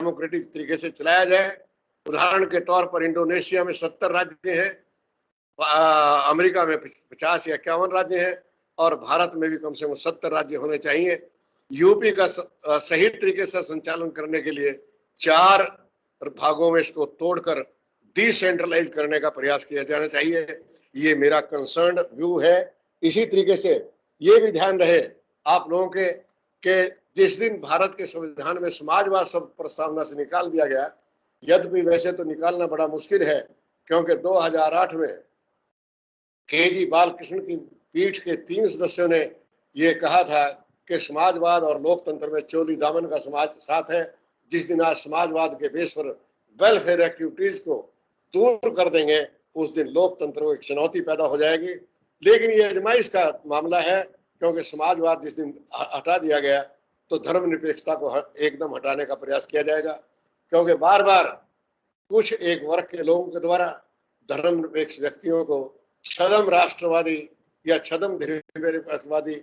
Democratic तरीके से चलाया जाए। उदाहरण के तौर पर इंडोनेशिया में 70 राज्य हैं, अमेरिका में 50 या 51 राज्य हैं, और भारत में भी कम से कम 70 राज्य होने चाहिए। यूपी का सही तरीके से संचालन करने के लिए 4 भागों में इसको तोड़कर डिसेंट्रलाइज करने का प्रयास किया जाना चाहिए। ये मेरा कंसर्न व्यू है। इसी तरीके से ये भी ध्यान रहे आप लोगों के जिस दिन भारत के संविधान में समाजवाद शब्द प्रस्तावना से निकाल दिया गया, यद्यपि वैसे तो निकालना बड़ा मुश्किल है, क्योंकि 2008 में के.जी. बालकृष्ण की पीठ के 3 सदस्यों ने ये कहा था कि समाजवाद और लोकतंत्र में चोली दामन का समाज साथ है। जिस दिन आज समाजवाद के बेस पर वेलफेयर एक्टिविटीज को दूर कर देंगे, उस दिन लोकतंत्र को एक चुनौती पैदा हो जाएगी। लेकिन ये आजमाइश का मामला है, क्योंकि समाजवाद जिस दिन हटा दिया गया तो धर्मनिरपेक्षता को एकदम हटाने का प्रयास किया जाएगा, क्योंकि बार बार कुछ एक वर्ग के लोगों के द्वारा धर्मनिरपेक्ष व्यक्तियों को छदम राष्ट्रवादी या छदम धर्मनिरपेक्षवादी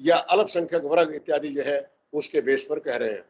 या अल्पसंख्यक वर्ग इत्यादि जो है उसके बेस पर कह रहे हैं।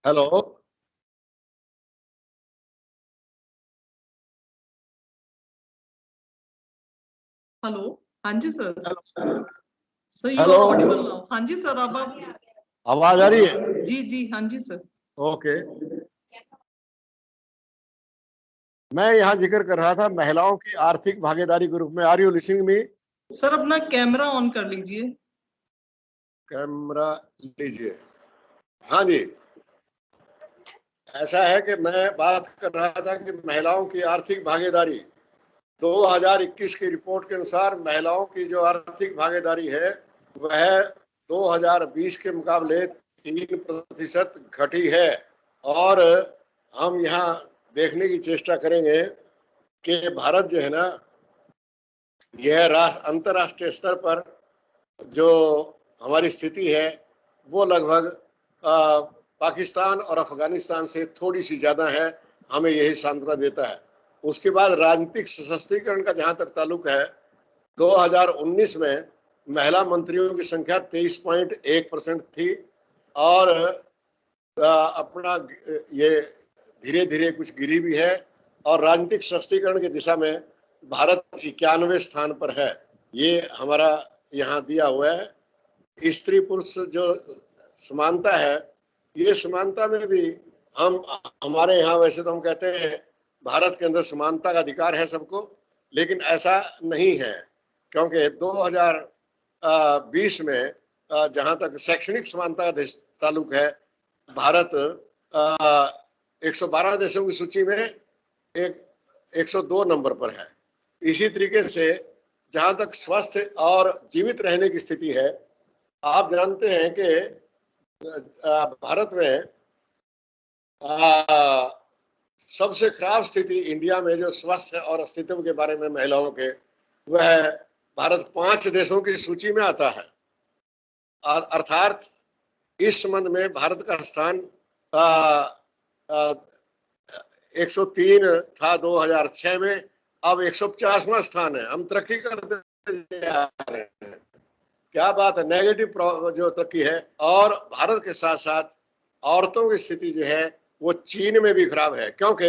Hello, hello. हाँ जी sir. Sir you hello, are audible now. हाँ जी सर, अब आप आवाज आ रही है? जी जी हाँ जी सर। ओके, मैं यहाँ जिक्र कर रहा था महिलाओं की आर्थिक भागीदारी के रूप में। Are you listening me? Sir अपना कैमरा ऑन कर लीजिए। कैमरा लीजिए। हाँ जी, ऐसा है कि मैं बात कर रहा था कि महिलाओं की आर्थिक भागीदारी 2021 की रिपोर्ट के अनुसार महिलाओं की जो आर्थिक भागीदारी है वह 2020 के मुकाबले 3% घटी है। और हम यहाँ देखने की चेष्टा करेंगे कि भारत जो है ना, यह अंतर्राष्ट्रीय स्तर पर जो हमारी स्थिति है वो लगभग पाकिस्तान और अफगानिस्तान से थोड़ी सी ज्यादा है, हमें यही सांत्वना देता है। उसके बाद राजनीतिक सशक्तिकरण का जहां तक ताल्लुक है, 2019 में महिला मंत्रियों की संख्या 23.1% थी और अपना ये धीरे धीरे कुछ गिरी भी है और राजनीतिक सशक्तिकरण की दिशा में भारत 91वें स्थान पर है। ये हमारा यहाँ दिया हुआ है। स्त्री पुरुष जो समानता है, ये समानता में भी हम हमारे यहाँ वैसे तो हम कहते हैं भारत के अंदर समानता का अधिकार है सबको, लेकिन ऐसा नहीं है, क्योंकि 2020 में जहां तक शैक्षणिक समानता का ताल्लुक है, भारत 112 देशों की सूची में 102 नंबर पर है। इसी तरीके से जहां तक स्वस्थ और जीवित रहने की स्थिति है, आप जानते हैं कि भारत में सबसे खराब स्थिति इंडिया में जो स्वास्थ्य और अस्तित्व के बारे में महिलाओं के, वह भारत 5 देशों की सूची में आता है। अर्थात इस संबंध में भारत का स्थान 103 था 2006 में, अब 150वां स्थान है। हम तरक्की करते जा रहे हैं। क्या बात है, नेगेटिव जो तरक्की है। और भारत के साथ साथ औरतों की स्थिति जो है वो चीन में भी खराब है, क्योंकि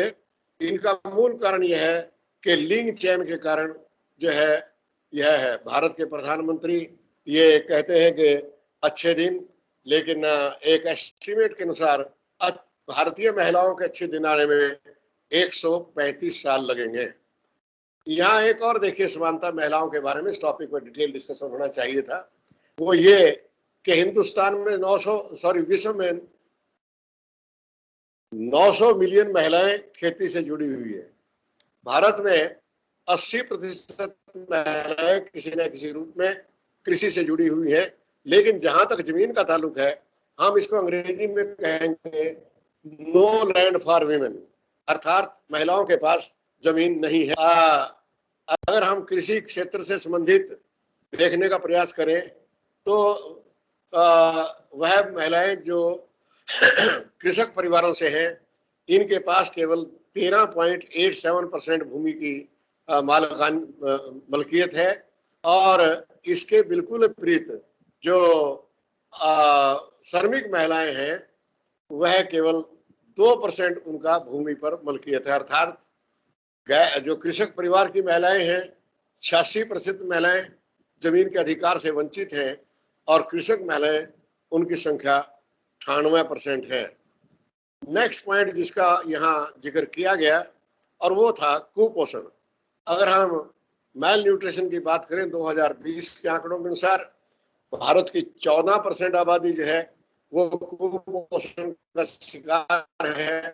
इनका मूल कारण यह है कि लिंग चयन के कारण जो है यह है। भारत के प्रधानमंत्री ये कहते हैं कि अच्छे दिन, लेकिन एक एस्टिमेट के अनुसार भारतीय महिलाओं के अच्छे दिन आने में 135 साल लगेंगे। यहाँ एक और देखिए समानता महिलाओं के बारे में, इस टॉपिक पर डिटेल डिस्कशन होना चाहिए था। वो ये कि हिंदुस्तान में विश्व में 900 मिलियन महिलाएं खेती से जुड़ी हुई है। भारत में 80% महिलाएं किसी न किसी रूप में कृषि से जुड़ी हुई है। लेकिन जहां तक जमीन का ताल्लुक है, हम इसको अंग्रेजी में कहेंगे नो लैंड फॉर वीमेन, अर्थात महिलाओं के पास जमीन नहीं है। अगर हम कृषि क्षेत्र से संबंधित देखने का प्रयास करें तो वह महिलाएं जो कृषक परिवारों से हैं, इनके पास केवल 13.87% भूमि की मलकियत है। और इसके बिल्कुल विपरीत जो श्रमिक महिलाएं हैं, वह केवल 2% उनका भूमि पर मलकियत है। अर्थात जो कृषक परिवार की महिलाएं हैं, 86% महिलाएं जमीन के अधिकार से वंचित हैं और कृषक महिलाएं उनकी संख्या 98% है। नेक्स्ट पॉइंट जिसका यहाँ जिक्र किया गया और वो था कुपोषण। अगर हम मेल न्यूट्रिशन की बात करें, 2020 के आंकड़ों के अनुसार भारत की 14% आबादी जो है वो कुपोषण का शिकार है।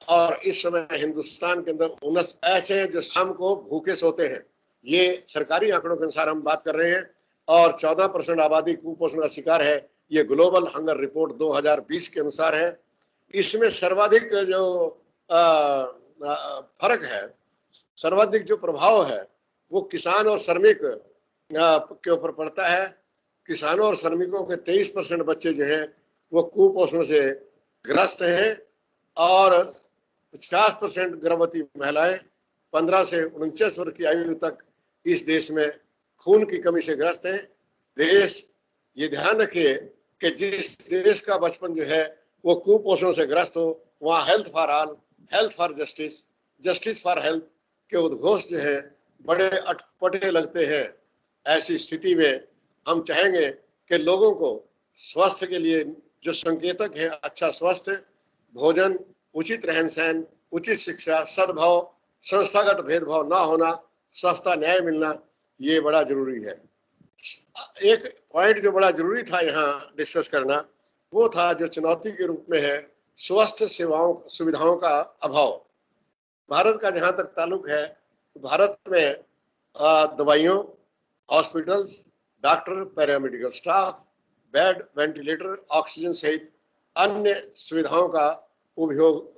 और इस समय हिंदुस्तान के अंदर 19 ऐसे हैं जो शाम को भूखे सोते हैं। ये सरकारी आंकड़ों के अनुसार हम बात कर रहे हैं। और 14% आबादी कुपोषण का शिकार है। ये ग्लोबल हंगर रिपोर्ट 2020 के अनुसार है। इसमें सर्वाधिक जो फर्क है, सर्वाधिक जो प्रभाव है, वो किसान और श्रमिक के ऊपर पड़ता है। किसानों और श्रमिकों के 23% बच्चे जो हैं वो कुपोषण से ग्रस्त हैं और 50% गर्भवती महिलाएं 15 से 49 वर्ष की आयु तक इस देश में खून की कमी से ग्रस्त हैं। देश ये ध्यान रखिए कि जिस देश का बचपन जो है वो कुपोषण से ग्रस्त हो, वहाँ health for all, health for justice, justice for health के उद्घोष जो है बड़े अटपटे लगते हैं। ऐसी स्थिति में हम चाहेंगे कि लोगों को स्वास्थ्य के लिए जो संकेतक है, अच्छा स्वास्थ्य, भोजन, उचित रहन सहन, उचित शिक्षा, सद्भाव, संस्थागत भेदभाव ना होना, सस्ता न्याय मिलना, ये बड़ा जरूरी है। एक पॉइंट जो बड़ा जरूरी था यहाँ डिस्कस करना, वो था जो चुनौती के रूप में है स्वास्थ्य सेवाओं सुविधाओं का अभाव। भारत का जहाँ तक ताल्लुक है, भारत में दवाइयों, hospitals, doctor, paramedical staff, bed, ventilator, oxygen सहित अन्य सुविधाओं का उपयोग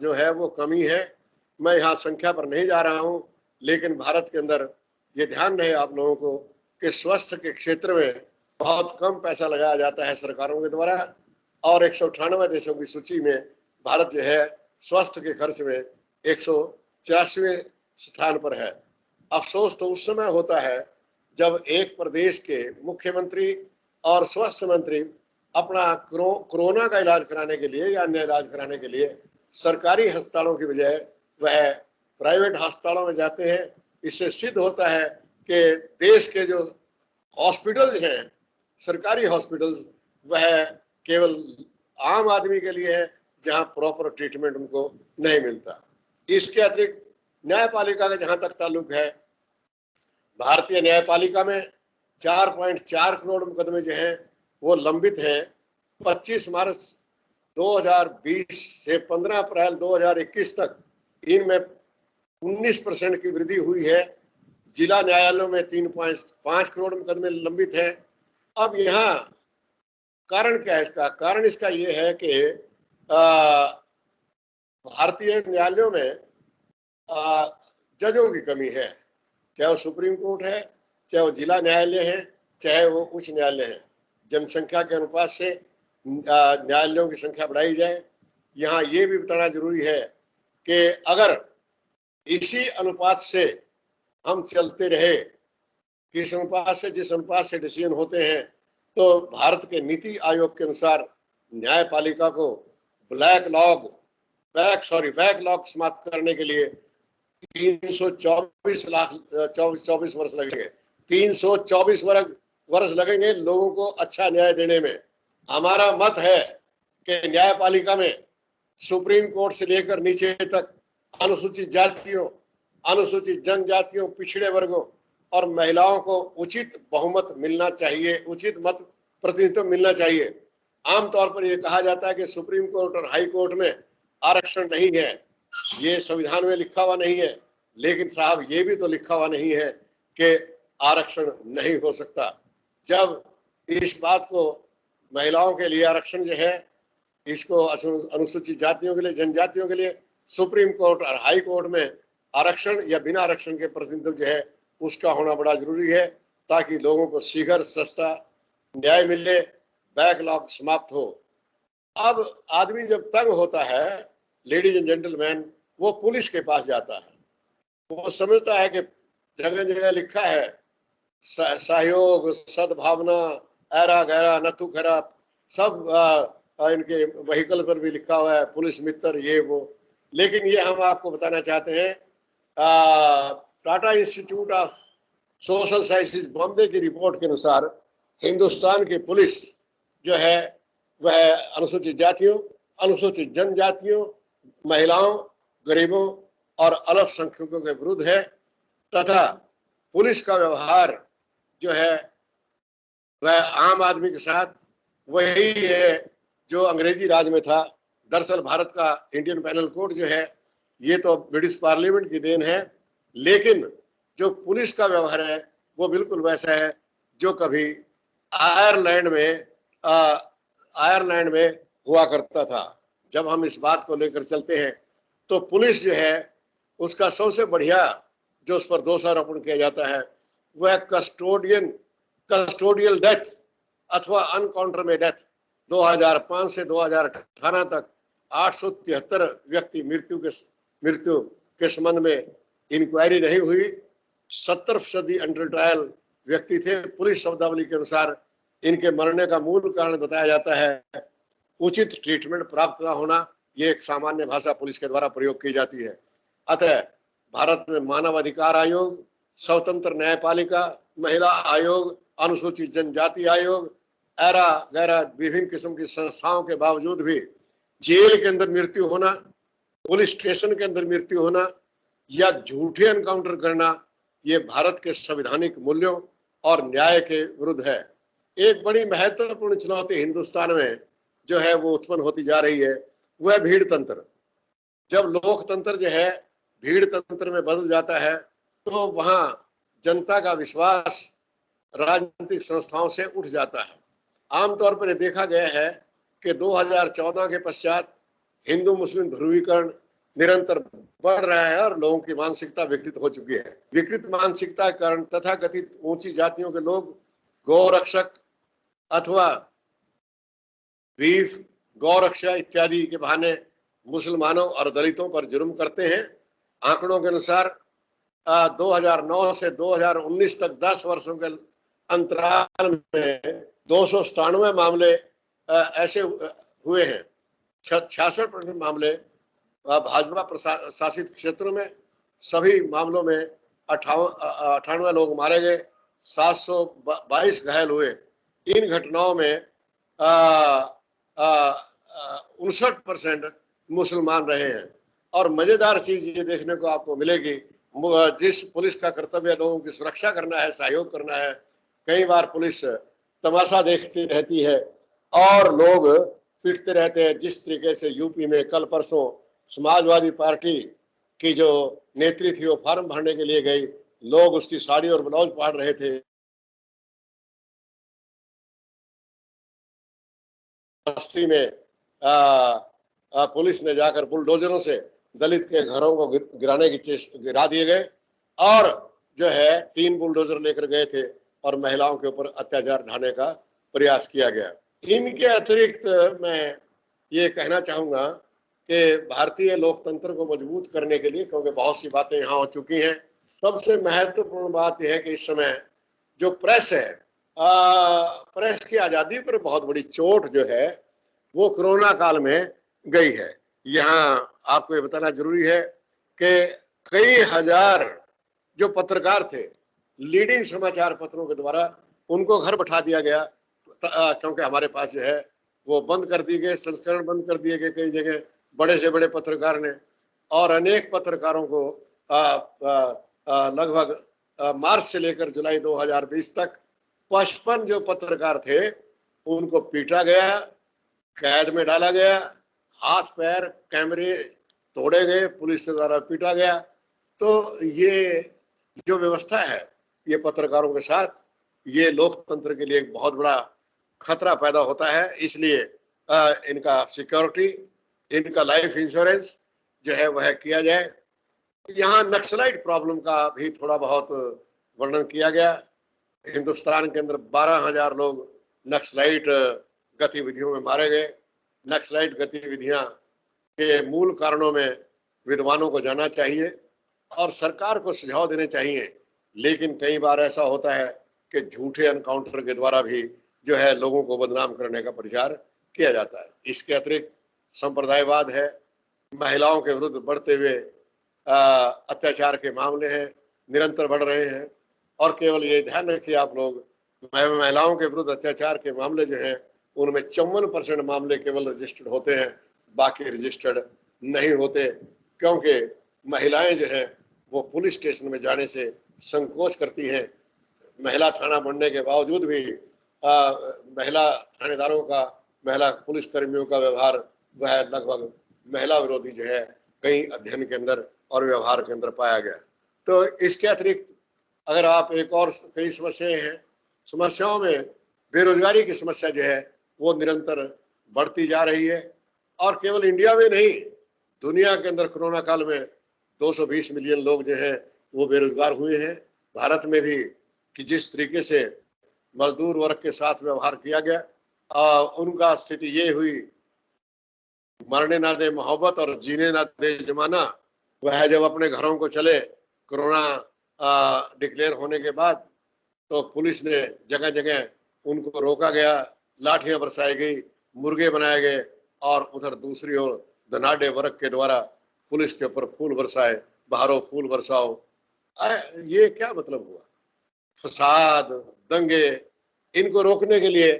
जो है वो कमी है। मैं यहाँ संख्या पर नहीं जा रहा हूँ, लेकिन भारत के अंदर ये ध्यान रहे आप लोगों को कि स्वास्थ्य के क्षेत्र में बहुत कम पैसा लगाया जाता है सरकारों के द्वारा। और 198 देशों की सूची में भारत जो है स्वास्थ्य के खर्च में 184वें स्थान पर है। अफसोस तो उस समय होता है जब एक प्रदेश के मुख्यमंत्री और स्वास्थ्य मंत्री अपना कोरोना का इलाज कराने के लिए या अन्य इलाज कराने के लिए सरकारी अस्पतालों की बजाय वह प्राइवेट अस्पतालों में जाते हैं। इससे सिद्ध होता है कि देश के जो हॉस्पिटल्स हैं, सरकारी हॉस्पिटल्स, वह केवल आम आदमी के लिए है, जहां प्रॉपर ट्रीटमेंट उनको नहीं मिलता। इसके अतिरिक्त न्यायपालिका का जहां तक ताल्लुक है, भारतीय न्यायपालिका में 4.4 करोड़ मुकदमे जो हैं वो लंबित हैं। 25 मार्च 2020 से 15 अप्रैल 2021 तक इनमें 19% की वृद्धि हुई है। जिला न्यायालयों में 3.5 करोड़ मुकदमे लंबित हैं। अब यहाँ कारण क्या है इसका? कारण इसका ये है कि भारतीय न्यायालयों में जजों की कमी है, चाहे वो सुप्रीम कोर्ट है, चाहे वो जिला न्यायालय है, चाहे वो उच्च न्यायालय है। जनसंख्या के अनुपात से न्यायालयों की संख्या बढ़ाई जाए। यहाँ ये भी बताना जरूरी है कि अगर इसी अनुपात से हम चलते रहे, जिस अनुपात से डिसीजन होते हैं, तो भारत के नीति आयोग के अनुसार न्यायपालिका को बैकलॉग समाप्त करने के लिए 324 वर्ष लगेंगे। 324 वर्ष लगेंगे लोगों को अच्छा न्याय देने में। हमारा मत है कि न्यायपालिका में सुप्रीम कोर्ट से लेकर नीचे तक अनुसूचित जातियों, अनुसूचित जनजातियों, पिछड़े वर्गों और महिलाओं को उचित बहुमत मिलना चाहिए, उचित मत प्रतिनिधित्व मिलना चाहिए। आमतौर पर यह कहा जाता है कि सुप्रीम कोर्ट और हाई कोर्ट में आरक्षण नहीं है, ये संविधान में लिखा हुआ नहीं है। लेकिन साहब, ये भी तो लिखा हुआ नहीं है कि आरक्षण नहीं हो सकता। जब इस बात को महिलाओं के लिए आरक्षण जो है, इसको अनुसूचित जातियों के लिए, जनजातियों के लिए सुप्रीम कोर्ट और हाई कोर्ट में आरक्षण या बिना आरक्षण के प्रतिनिधित्व जो है उसका होना बड़ा जरूरी है, ताकि लोगों को शीघ्र सस्ता न्याय मिले, बैकलॉग समाप्त हो। अब आदमी जब तंग होता है, लेडीज एंड जेंटलमैन, वो पुलिस के पास जाता है। वो समझता है कि जगह जगह लिखा है सहयोग, सद्भावना, ऐरा गैरा, नथु खरा, सब इनके व्हीकल पर भी लिखा हुआ है पुलिस मित्र, ये वो। लेकिन ये हम आपको बताना चाहते हैं, Tata institute of social sciences Bombay की रिपोर्ट के अनुसार हिंदुस्तान की पुलिस जो है वह अनुसूचित जातियों, अनुसूचित जनजातियों, महिलाओं, गरीबों और अल्पसंख्यकों के विरुद्ध है, तथा पुलिस का व्यवहार जो है वह आम आदमी के साथ वही है जो अंग्रेजी राज में था। दरअसल भारत का इंडियन पैनल कोड जो है ये तो ब्रिटिश पार्लियामेंट की देन है, लेकिन जो पुलिस का व्यवहार है वो बिल्कुल वैसा है जो कभी आयरलैंड में हुआ करता था। जब हम इस बात को लेकर चलते हैं तो पुलिस जो है उसका सबसे बढ़िया जो उस पर दोषारोपण किया जाता है वह कस्टोडियल डेथ अथवा अनकाउंटर में डेथ। 2005 से 2018 तक 873 व्यक्ति मृत्यु के संबंध में इंक्वायरी नहीं हुई। 70% अंडर ट्रायल व्यक्ति थे। पुलिस शब्दावली के अनुसार इनके मरने का मूल कारण बताया जाता है उचित ट्रीटमेंट प्राप्त न होना। ये एक सामान्य भाषा पुलिस के द्वारा प्रयोग की जाती है। अतः भारत में मानव अधिकार आयोग, स्वतंत्र न्यायपालिका, महिला आयोग, अनुसूचित जनजाति आयोग, ऐरा गैरा विभिन्न किस्म की संस्थाओं के बावजूद भी जेल के अंदर मृत्यु होना, पुलिस स्टेशन के अंदर मृत्यु होना या झूठे एनकाउंटर करना, ये भारत के संवैधानिक मूल्यों और न्याय के विरुद्ध है। एक बड़ी महत्वपूर्ण चुनौती हिंदुस्तान में जो है वो उत्पन्न होती जा रही है, वह भीड़ तंत्र। जब लोकतंत्र जो है भीड़ तंत्र में बदल जाता है तो वहां जनता का विश्वास राजनीतिक संस्थाओं से उठ जाता है। आमतौर पर यह देखा गया है कि 2014 के पश्चात हिंदू मुस्लिम ध्रुवीकरण निरंतर बढ़ रहा है और लोगों की मानसिकता विकृत हो चुकी है। विकृत मानसिकता के कारण तथाकथित ऊंची जातियों के लोग गौरक्षक अथवा बीफ गौरक्षा इत्यादि के बहाने मुसलमानों और दलितों पर जुर्म करते हैं। आंकड़ों के अनुसार 2009 से 2019 तक 10 वर्षों के अंतराल में 297 मामले ऐसे हुए हैं। 66% मामले भाजपा शासित क्षेत्रों में। सभी मामलों में 98 लोग मारे गए, 722 घायल हुए। इन घटनाओं में 59% मुसलमान रहे हैं। और मजेदार चीज ये देखने को आपको मिलेगी, जिस पुलिस का कर्तव्य लोगों की सुरक्षा करना है, सहयोग करना है, कई बार पुलिस तमाशा देखती रहती है और लोग पीटते रहते हैं। जिस तरीके से यूपी में कल परसों समाजवादी पार्टी की जो नेत्री थी वो फॉर्म भरने के लिए गई, लोग उसकी साड़ी और ब्लाउज फाड़ रहे थे। बस्ती में पुलिस ने जाकर बुलडोजरों से दलित के घरों को गिराने की गिरा दिए गए और जो है 3 बुलडोजर लेकर गए थे और महिलाओं के ऊपर अत्याचार ढाने का प्रयास किया गया। इनके अतिरिक्त मैं ये कहना चाहूंगा कि भारतीय लोकतंत्र को मजबूत करने के लिए, क्योंकि बहुत सी बातें यहाँ हो चुकी हैं, सबसे महत्वपूर्ण बात यह है कि इस समय जो प्रेस है, प्रेस की आजादी पर बहुत बड़ी चोट जो है वो कोरोना काल में गई है। यहाँ आपको ये बताना जरूरी है कि कई हजार जो पत्रकार थे लीडिंग समाचार पत्रों के द्वारा उनको घर बैठा दिया गया, क्योंकि हमारे पास जो है वो बंद कर दिए गए, संस्करण बंद कर दिए गए कई जगह बड़े से बड़े पत्रकार ने। और अनेक पत्रकारों को लगभग मार्च से लेकर जुलाई 2020 तक 55 जो पत्रकार थे उनको पीटा गया, कैद में डाला गया, हाथ पैर कैमरे तोड़े गए, पुलिस के द्वारा पीटा गया। तो ये जो व्यवस्था है ये पत्रकारों के साथ, ये लोकतंत्र के लिए एक बहुत बड़ा खतरा पैदा होता है। इसलिए इनका सिक्योरिटी, इनका लाइफ इंश्योरेंस जो है वह किया जाए। यहाँ नक्सलाइट प्रॉब्लम का भी थोड़ा बहुत वर्णन किया गया। हिंदुस्तान के अंदर 12,000 लोग नक्सलाइट गतिविधियों में मारे गए। नक्सलाइट गतिविधियां के मूल कारणों में विद्वानों को जाना चाहिए और सरकार को सुझाव देने चाहिए, लेकिन कई बार ऐसा होता है कि झूठे एनकाउंटर के द्वारा भी जो है लोगों को बदनाम करने का प्रचार किया जाता है। इसके अतिरिक्त संप्रदायवाद है, महिलाओं के विरुद्ध बढ़ते हुए अत्याचार के मामले हैं, निरंतर बढ़ रहे हैं। और केवल ये ध्यान रखिए आप लोग, महिलाओं के विरुद्ध अत्याचार के मामले जो हैं उनमें 54% मामले केवल रजिस्टर्ड होते हैं, बाकी रजिस्टर्ड नहीं होते, क्योंकि महिलाएं जो हैं वो पुलिस स्टेशन में जाने से संकोच करती हैं। महिला थाना बनने के बावजूद भी महिला थानेदारों का, महिला पुलिस कर्मियों का व्यवहार वह लगभग महिला विरोधी जो है कई अध्ययन के अंदर और व्यवहार के अंदर पाया गया। तो इसके अतिरिक्त अगर आप एक और कई समस्याएं हैं, समस्याओं में बेरोजगारी की समस्या जो है वो निरंतर बढ़ती जा रही है। और केवल इंडिया में नहीं, दुनिया के अंदर कोरोना काल में 220 मिलियन लोग जो हैं वो बेरोजगार हुए हैं। भारत में भी कि जिस तरीके से मजदूर वर्ग के साथ व्यवहार किया गया, उनका स्थिति ये हुई, मरने ना दे मोहब्बत और जीने ना दे जमाना। वह जब अपने घरों को चले कोरोना डिक्लेयर होने के बाद, तो पुलिस ने जगह जगह उनको रोका गया, लाठियां बरसाई गई, मुर्गे बनाए गए और उधर दूसरी ओर धनाढ़ वर्ग के द्वारा पुलिस के ऊपर फूल बरसाए, बाहरों फूल बरसाओ। ये क्या मतलब हुआ? फसाद, दंगे, इनको रोकने के लिए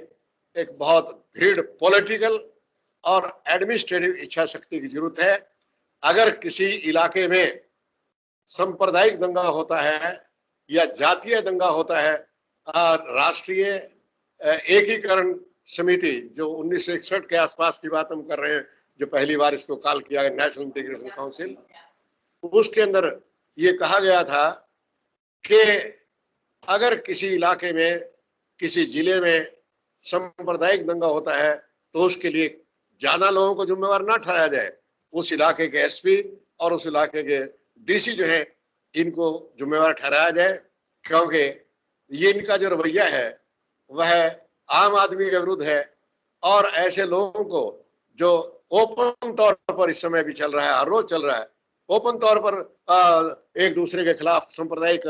एक बहुत दृढ़ पॉलिटिकल और एडमिनिस्ट्रेटिव इच्छा शक्ति की जरूरत है। अगर किसी इलाके में सांप्रदायिक दंगा होता है या जातीय दंगा होता है, राष्ट्रीय एकीकरण समिति जो 1961 के आसपास की बात हम कर रहे हैं, जो पहली बार इसको कॉल किया गया, नेशनल इंटीग्रेशन काउंसिल, उसके अंदर ये कहा गया था कि अगर किसी इलाके में, किसी जिले में सांप्रदायिक दंगा होता है तो उसके लिए ज्यादा लोगों को जिम्मेवार ना ठहराया जाए, उस इलाके के एसपी और उस इलाके के डीसी जो है इनको जिम्मेवार ठहराया जाए, क्योंकि ये इनका जो रवैया है वह आम आदमी के विरुद्ध है और ऐसे लोगों को जो ओपन तौर पर इस समय भी चल रहा है, हर रोज चल रहा है, ओपन तौर पर एक दूसरे के खिलाफ सांप्रदायिक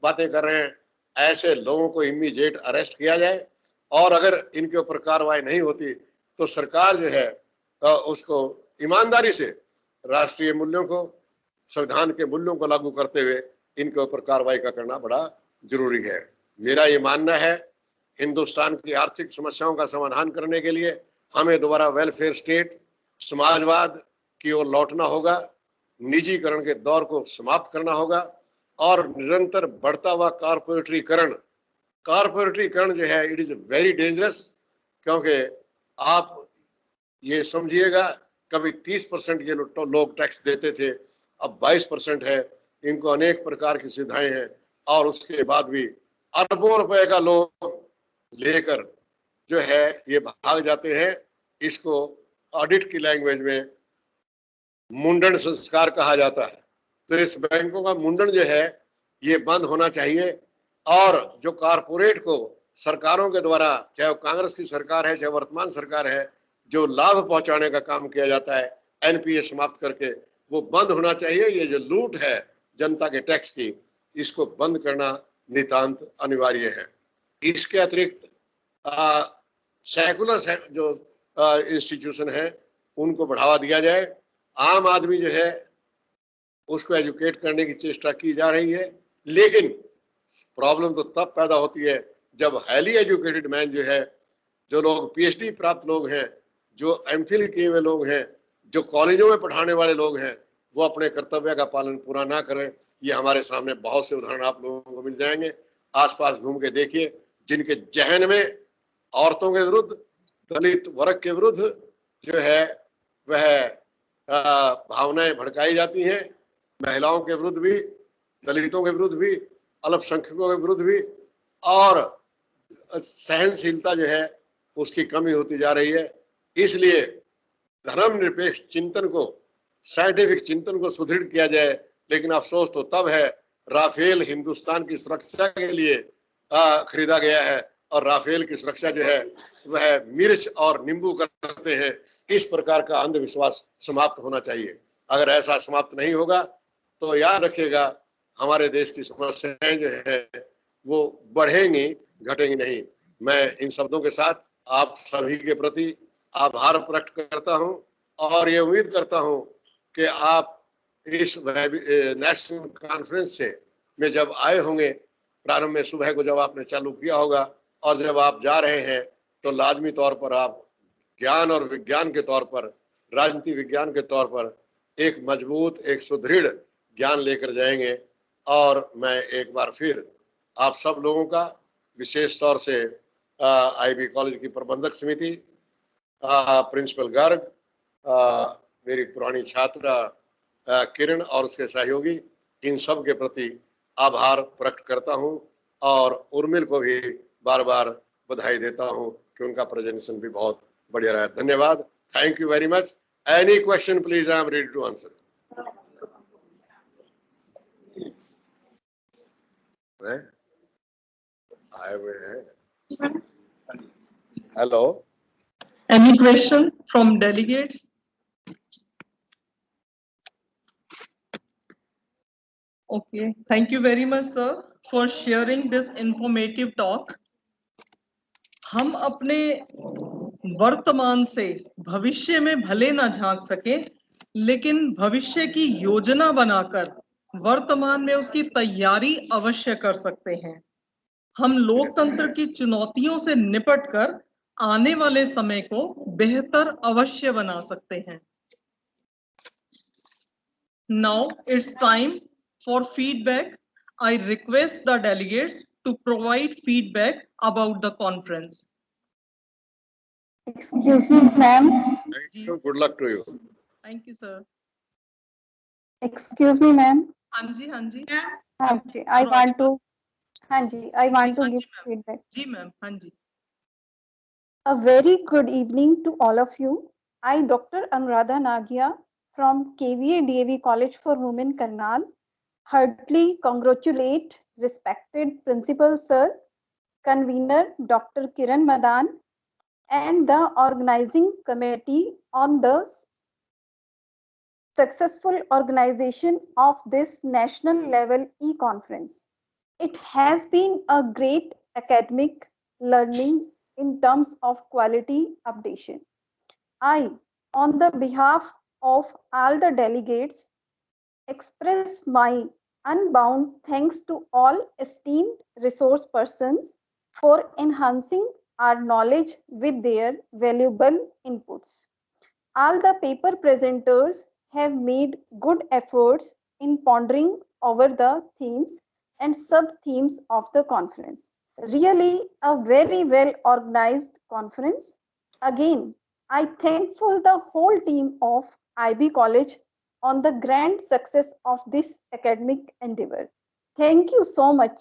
बातें कर रहे हैं, ऐसे लोगों को इमीडिएट अरेस्ट किया जाए और अगर इनके ऊपर कार्रवाई नहीं होती तो सरकार जो है उसको ईमानदारी से राष्ट्रीय मूल्यों को, संविधान के मूल्यों को लागू करते हुए इनके ऊपर कार्रवाई का करना बड़ा जरूरी है। मेरा ये मानना है हिंदुस्तान की आर्थिक समस्याओं का समाधान करने के लिए हमें दोबारा वेलफेयर स्टेट, समाजवाद की ओर लौटना होगा, निजीकरण के दौर को समाप्त करना होगा और निरंतर बढ़ता हुआ कारपोरेटरीकरण जो है इट इज वेरी डेंजरस, क्योंकि आप ये समझिएगा कभी 30% ये लोग टैक्स देते थे, अब 22% है, इनको अनेक प्रकार की सुविधाएं हैं और उसके बाद भी अरबों रुपए का लोग लेकर जो है ये भाग जाते हैं। इसको ऑडिट की लैंग्वेज में मुंडन संस्कार कहा जाता है। तो इस बैंकों का मुंडन जो है ये बंद होना चाहिए और जो कारपोरेट को सरकारों के द्वारा, चाहे वो कांग्रेस की सरकार है चाहे वर्तमान सरकार है, जो लाभ पहुंचाने का काम किया जाता है एनपीए समाप्त करके, वो बंद होना चाहिए। ये जो लूट है जनता के टैक्स की, इसको बंद करना नितांत अनिवार्य है। इसके अतिरिक्त सेकुलर जो इंस्टीट्यूशन है उनको बढ़ावा दिया जाए। आम आदमी जो है उसको एजुकेट करने की चेष्टा की जा रही है, लेकिन प्रॉब्लम तो तब पैदा होती है जब हाईली एजुकेटेड मैन जो है, जो लोग पीएचडी प्राप्त लोग हैं, जो एमफिल किए हुए लोग हैं, जो कॉलेजों में पढ़ाने वाले लोग हैं, वो अपने कर्तव्य का पालन पूरा ना करें। ये हमारे सामने बहुत से उदाहरण आप लोगों को मिल जाएंगे। आसपास घूम के देखिए, जिनके जहन में औरतों के विरुद्ध, दलित वर्ग के विरुद्ध जो है वह भावनाएं भड़काई जाती हैं, महिलाओं के विरुद्ध भी, दलितों के विरुद्ध भी, अल्पसंख्यकों के विरुद्ध भी, और सहनशीलता जो है उसकी कमी होती जा रही है। इसलिए धर्मनिरपेक्ष चिंतन को, साइंटिफिक चिंतन को सुदृढ़ किया जाए। लेकिन अफसोस तो तब है, राफेल हिंदुस्तान की सुरक्षा के लिए खरीदा गया है और राफेल की सुरक्षा जो है वह मिर्च और नींबू करते हैं। इस प्रकार का अंधविश्वास समाप्त होना चाहिए। अगर ऐसा समाप्त नहीं होगा तो याद रखिएगा हमारे देश की समस्याएं जो है वो बढ़ेंगी, घटेंगी नहीं। मैं इन शब्दों के साथ आप सभी के प्रति आभार प्रकट करता हूं और ये उम्मीद करता हूं कि आप इस नेशनल कॉन्फ्रेंस से में जब आए होंगे, प्रारंभ में सुबह को जब आपने चालू किया होगा और जब आप जा रहे हैं तो लाजमी तौर पर आप ज्ञान और विज्ञान के तौर पर, राजनीति विज्ञान के तौर पर एक मजबूत, एक सुदृढ़ ज्ञान लेकर जाएंगे। और मैं एक बार फिर आप सब लोगों का, विशेष तौर से आईबी कॉलेज की प्रबंधक समिति, प्रिंसिपल गर्ग, मेरी पुरानी छात्रा किरण और उसके सहयोगी, इन सब के प्रति आभार प्रकट करता हूं और उर्मिल को भी बार बार बधाई देता हूं कि उनका प्रेजेंटेशन भी बहुत बढ़िया रहा। धन्यवाद। Thank you very much. Any question please, I am ready to answer. Hello, Any question from delegates? Okay, thank you very much, sir, for sharing this informative talk. हम अपने वर्तमान से भविष्य में भले ना झांक सके, लेकिन भविष्य की योजना बनाकर वर्तमान में उसकी तैयारी अवश्य कर सकते हैं। हम लोकतंत्र की चुनौतियों से निपटकर आने वाले समय को बेहतर अवश्य बना सकते हैं। Now it's time for feedback. I request the delegates to provide feedback about the conference. Excuse me, ma'am. Good luck to you. Thank you, sir. Excuse me, ma'am. हाँ जी, हाँ जी। हाँ जी, I want to give feedback. जी ma'am, हाँ जी। A very good evening to all of you. I, Dr. Anuradha Nagia from KVA DAV College for Women, Karnal, heartily congratulate respected Principal Sir, Convener Dr. Kiran Madan, and the organizing committee on the successful organization of this national level e-conference. It has been a great academic learning in terms of quality updation. I, on the behalf of all the delegates, express my unbound thanks to all esteemed resource persons for enhancing our knowledge with their valuable inputs. All the paper presenters have made good efforts in pondering over the themes and sub-themes of the conference. Really a very well organized conference. Again, I thankful the whole team of IB College on the grand success of this academic endeavor. Thank you so much.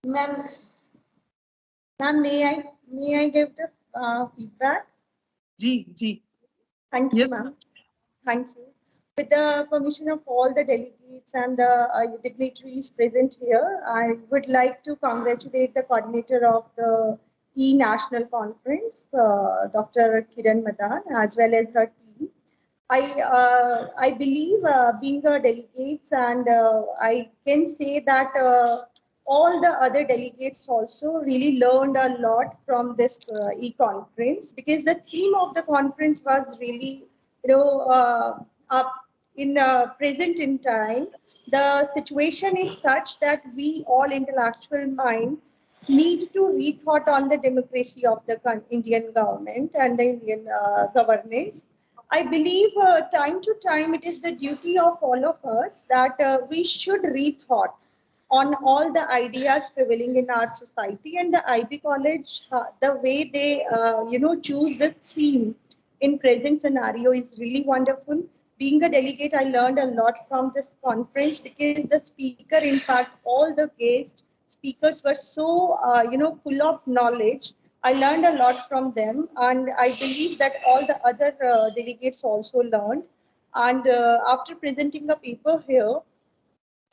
Ma'am, may I give the feedback? Ji. Thank you, Yes, ma'am. Thank you. With the permission of all the delegates and the dignitaries present here, I would like to congratulate the coordinator of the E-National Conference, Dr. Kiran Madan, as well as her team. I believe being a delegates, and I can say that all the other delegates also really learned a lot from this e-conference, because the theme of the conference was really, up in present in time. The situation is such that we all intellectual minds need to rethought on the democracy of the Indian government and the Indian governance. I believe time to time it is the duty of all of us that we should rethought on all the ideas prevailing in our society, and the IB College, the way they choose the theme in present scenario is really wonderful. Being a delegate, I learned a lot from this conference, because the speaker, in fact, all the guest speakers were so full of knowledge. I learned a lot from them, and I believe that all the other delegates also learned. And after presenting a paper here,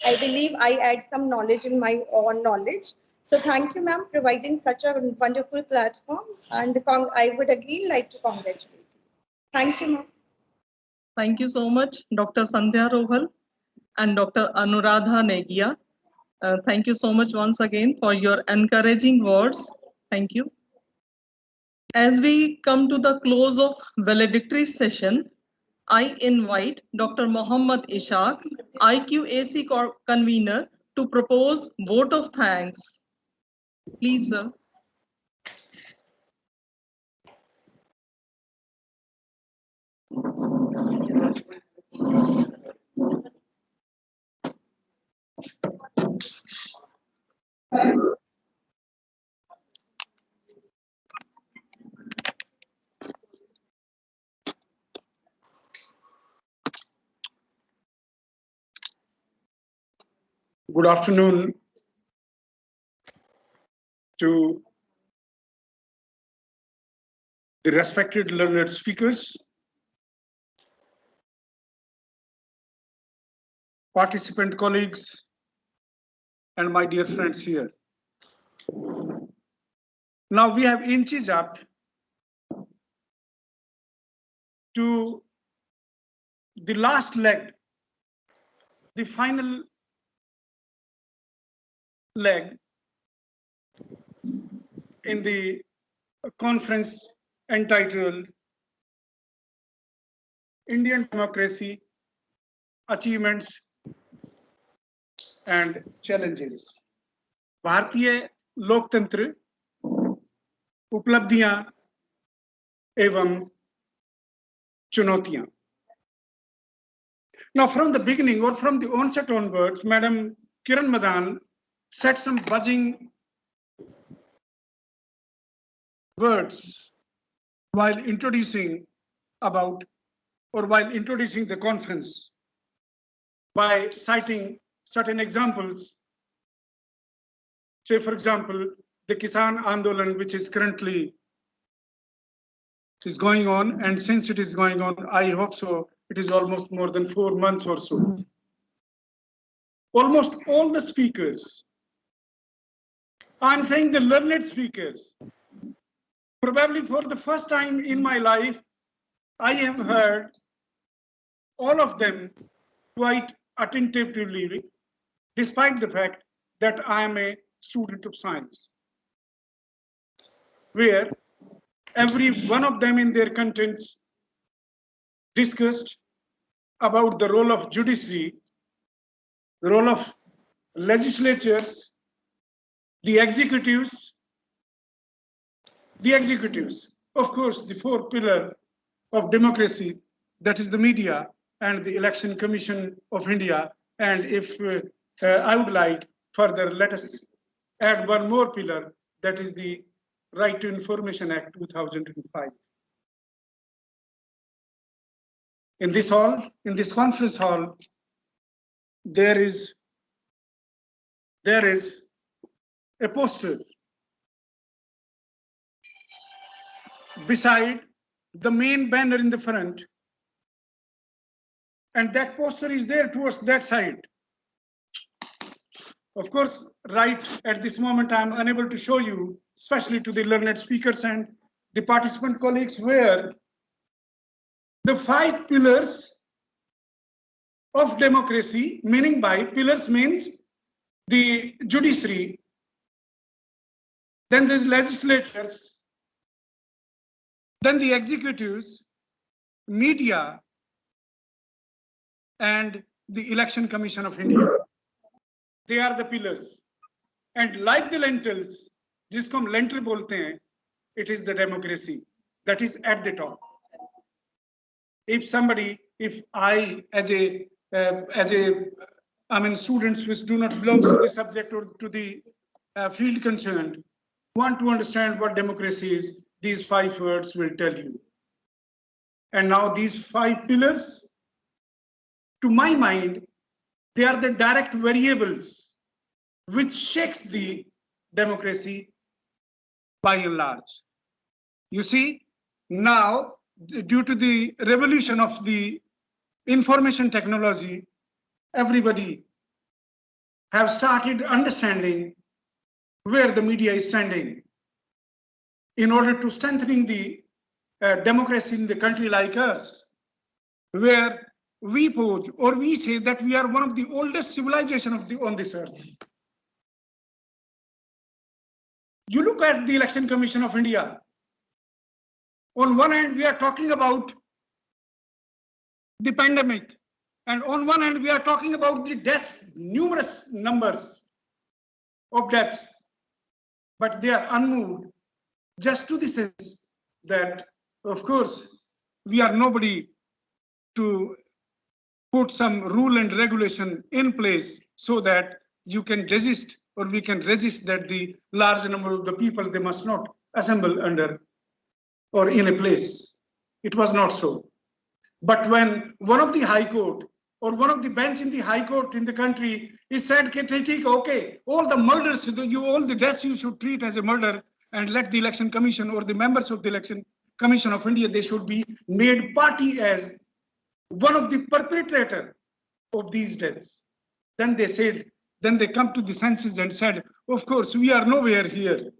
I believe I add some knowledge in my own knowledge. So thank you, ma'am, providing such a wonderful platform. And I would again like to congratulate you. Thank you, ma'am. Thank you so much, Dr. Sandhya Rohal and Dr. Anuradha Negia. Thank you so much once again for your encouraging words. Thank you. As we come to the close of valedictory session, I invite Dr. Mohammad Ishaq, IQAC convener, to propose vote of thanks. Please, sir. Good afternoon to the respected learned speakers, participant colleagues, and my dear friends here. Now we have inches up to the last leg, the final leg in the conference entitled Indian Democracy, Achievements and Challenges. भारतीय लोकतंत्र, उपलब्धियां एवं चुनौतियां. Now, from the beginning or from the onset onwards, Madam Kiran Madan said some buzzing words while introducing the conference by citing certain examples. Say, for example, the Kisan Andolan, which is currently is going on, and since it is going on, I hope so, it is almost more than 4 months or so. Almost all the speakers, I'm saying the learned speakers, probably for the first time in my life, I have heard all of them quite attentively, despite the fact that I am a student of science, where every one of them in their contents discussed about the role of judiciary, the role of legislatures, the executives, of course, the 4th pillar of democracy, that is the media, and the Election Commission of India. And if I would like further, let us add one more pillar, that is the Right to Information Act 2005. In this hall, in this conference hall, there is a poster beside the main banner in the front, and that poster is there towards that side. Of course, right at this moment, I'm unable to show you, especially to the learned speakers and the participant colleagues, where the 5 pillars of democracy, meaning by pillars means the judiciary, then there's legislatures, then the executives, media, and the Election Commission of India. They are the pillars. And like the lentils, जिसको हम lentil बोलते हैं, it is the democracy that is at the top. If I, I mean, students which do not belong to the subject or to the field concerned, want to understand what democracy is, these 5 words will tell you. And now these 5 pillars, to my mind, they are the direct variables which shakes the democracy by and large. You see, now, due to the revolution of the information technology, everybody have started understanding where the media is standing. In order to strengthening the democracy in the country like us, where we pose or we say that we are one of the oldest civilization on this earth. You look at the Election Commission of India. On one hand, we are talking about the pandemic, and on one hand, we are talking about the deaths, numerous numbers of deaths, but they are unmoved, just to the sense that, of course, we are nobody to put some rule and regulation in place so that you can resist, or we can resist that the large number of the people, they must not assemble under or in a place. It was not so. But when one of the High Court or one of the bench in the High Court in the country is said, okay, all the murders, all the deaths you should treat as a murder, and let the Election Commission or the members of the Election Commission of India, they should be made party as one of the perpetrator of these deaths. Then they said, then they come to the senses and said, of course, we are nowhere here.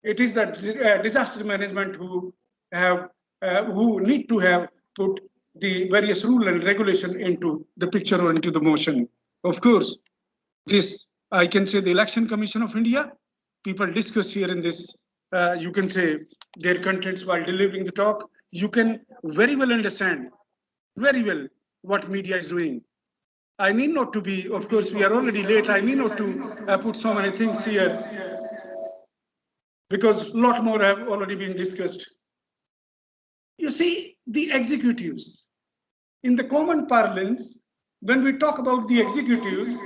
It is the disaster management who need to have put the various rule and regulation into the picture or into the motion. Of course, this, I can say, the Election Commission of India, people discuss here in this, you can say their contents while delivering the talk. You can very well understand very well what media is doing. I need not to be, of course, we are already late. I need not to put so many things here because a lot more have already been discussed. You see, the executives, in the common parlance, when we talk about the executives,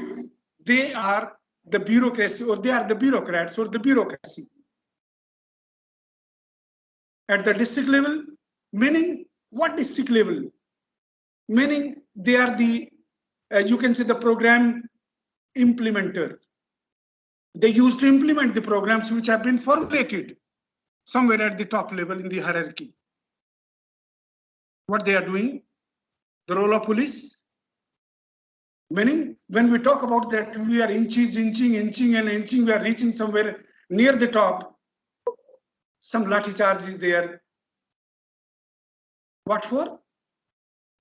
they are the bureaucracy, or they are the bureaucrats or the bureaucracy. At the district level, meaning what district level? Meaning they are the, you can say, the program implementer. They used to implement the programs which have been formulated somewhere at the top level in the hierarchy. what they are doing, the role of police. Meaning, when we talk about that, we are inching, we are reaching somewhere near the top. Some lathi charge is there. What for?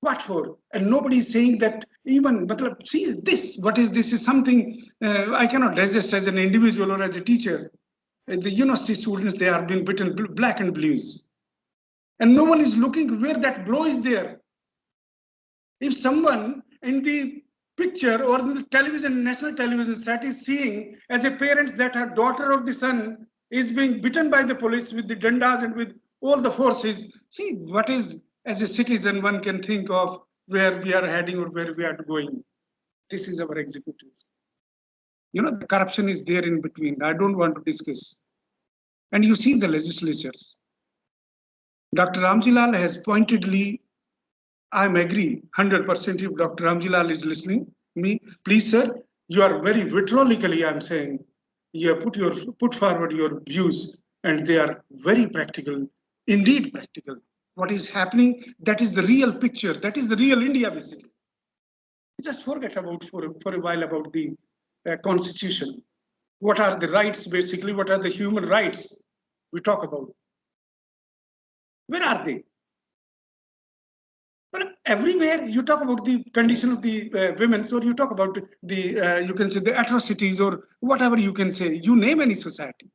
What for? And nobody is saying that even, see this, what is this is something I cannot digest as an individual or as a teacher. The university students, they are being beaten black and blues. And no one is looking where that blow is there. If someone in the picture or in the television, national television set is seeing as a parent that her daughter or the son is being beaten by the police with the dandas and with all the forces, see what is, as a citizen, one can think of where we are heading or where we are going. This is our executive. You know, the corruption is there in between. I don't want to discuss. And you see the legislatures. Dr. Ramji Lal has pointedly, I'm agree 100% if Dr. Ramji Lal is listening me, please sir, you are very vitriolically, I'm saying, you have put forward your views and they are very practical, indeed practical. What is happening, that is the real picture, that is the real India basically. Just forget about for a while about the constitution. What are the rights basically, what are the human rights we talk about? Where are they? Well, everywhere you talk about the condition of the women, so you talk about the, you can say the atrocities or whatever you can say, you name any society.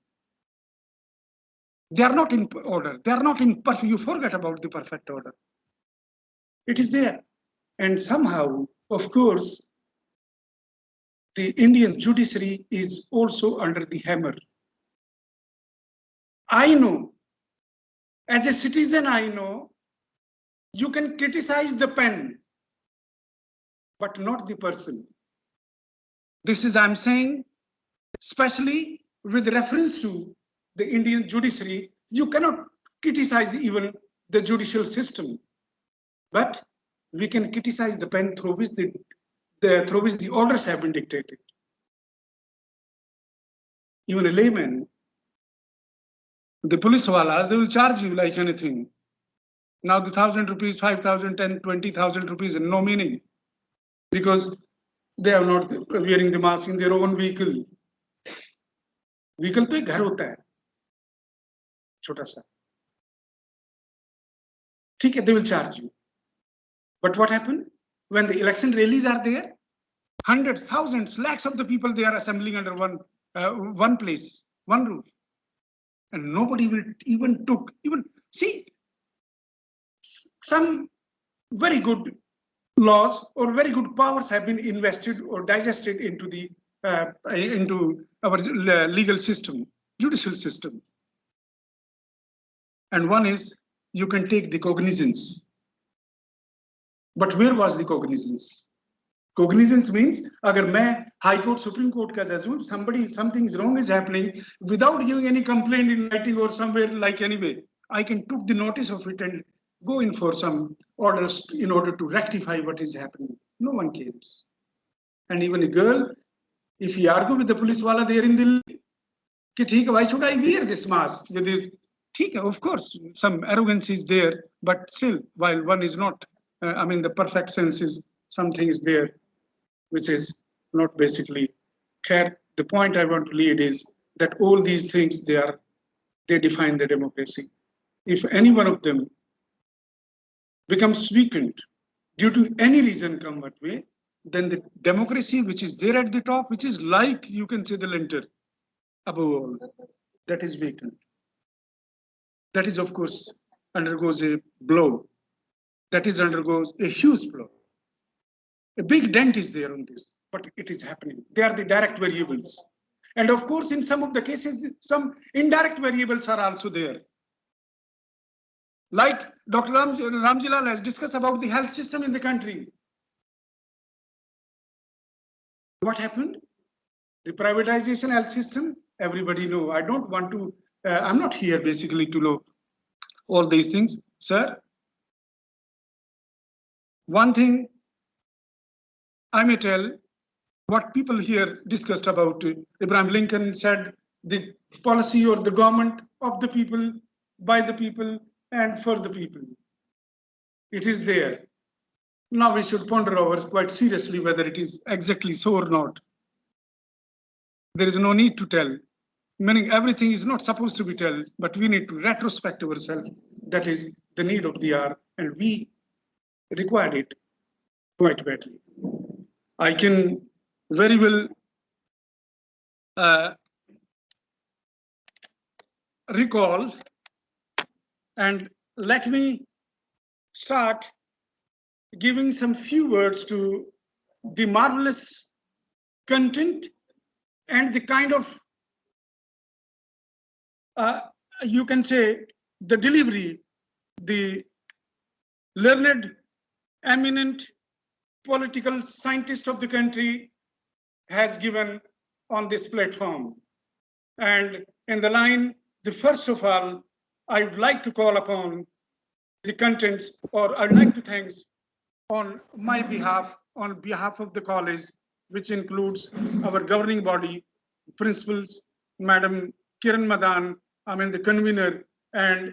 They are not in order. They are not in perfect, you forget about the perfect order. It is there. And somehow, of course, the Indian judiciary is also under the hammer. I know, as a citizen, I know, you can criticize the pen, but not the person. This is, I'm saying, especially with reference to the Indian judiciary, you cannot criticize even the judicial system, but we can criticize the pen through which the orders have been dictated. Even a layman, the police walas, they will charge you like anything. Now the 1,000 rupees, 5,000, 10, 20,000 rupees, and no meaning, because they are not wearing the mask in their own vehicle. Vehicle तो एक घर होता है, छोटा सा. ठीक है, they will charge you. But what happened when the election rallies are there? Hundreds, thousands, lakhs of the people they are assembling under one place, one roof, and nobody will even see. Some very good laws or very good powers have been invested or digested into the into our legal system, judicial system. And one is you can take the cognizance. But where was the cognizance? Cognizance means agar main High Court, Supreme Court ka judge hu, something wrong is happening without giving any complaint in writing or somewhere like anyway, I can took the notice of it and go in for some orders in order to rectify what is happening. No one cares. And even a girl, if he argue with the police wala there in Delhi, why should I wear this mask with this? Of course, some arrogance is there, but still, while one is not, I mean, the perfect sense is something is there, which is not basically care. The point I want to lead is that all these things, they define the democracy. If any one of them becomes weakened due to any reason come what way, then the democracy which is there at the top, which is like, you can say, the lintel above all, that is weakened. That is, of course, undergoes a blow. That is undergoes a huge blow. A big dent is there on this, but it is happening. They are the direct variables. And of course, in some of the cases, some indirect variables are also there. Like Dr. Ramji Lal has discussed about the health system in the country. What happened? The privatization health system, everybody know. I don't want to, I'm not here basically to know all these things. Sir, one thing I may tell, what people here discussed about Abraham Lincoln said, the policy or the government of the people, by the people, and for the people. it is there. Now we should ponder over quite seriously whether it is exactly so or not. There is no need to tell. Meaning everything is not supposed to be told, but we need to retrospect ourselves. That is the need of the hour, and we required it quite badly. I can very well recall, and let me start giving some few words to the marvelous content and the kind of, you can say, the delivery, the learned, eminent political scientist of the country has given on this platform. And in the line, the first of all, I would like to call upon the contents, or I'd like to thank on my behalf, on behalf of the college, which includes our governing body, principals, Madam Kiran Madan, the convener, and